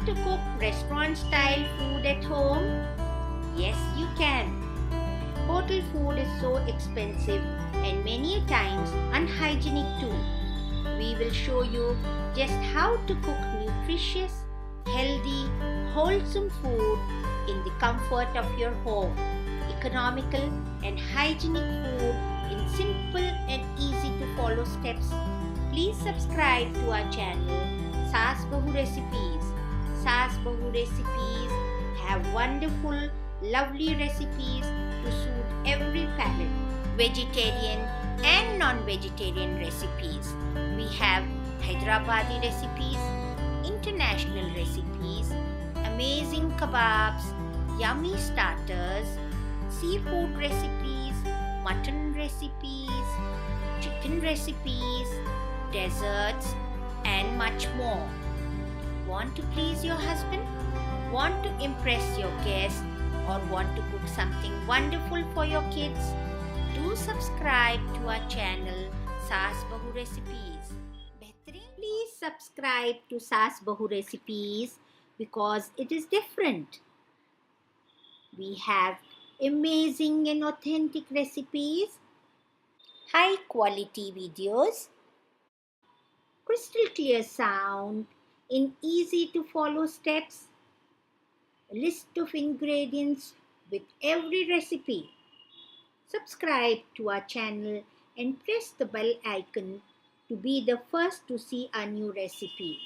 Want to cook restaurant-style food at home? Yes, you can. Hotel food is so expensive and many times unhygienic too. We will show you just how to cook nutritious, healthy, wholesome food in the comfort of your home. Economical and hygienic food in simple and easy to follow steps. Please subscribe to our channel Saas Bahu Recipes. Saas Bahu Recipes have wonderful, lovely recipes to suit every palate. Vegetarian and non-vegetarian recipes. We have Hyderabadi recipes, international recipes, amazing kebabs, yummy starters, seafood recipes, mutton recipes, chicken recipes, desserts, and much more. Want to please your husband? Want to impress your guests? Or want to cook something wonderful for your kids? Do subscribe to our channel Saas Bahu Recipes. Please subscribe to Saas Bahu Recipes because it is different. We have amazing and authentic recipes, high quality videos, crystal clear sound in easy to follow steps, a list of ingredients with every recipe. Subscribe to our channel and press the bell icon to be the first to see our new recipe.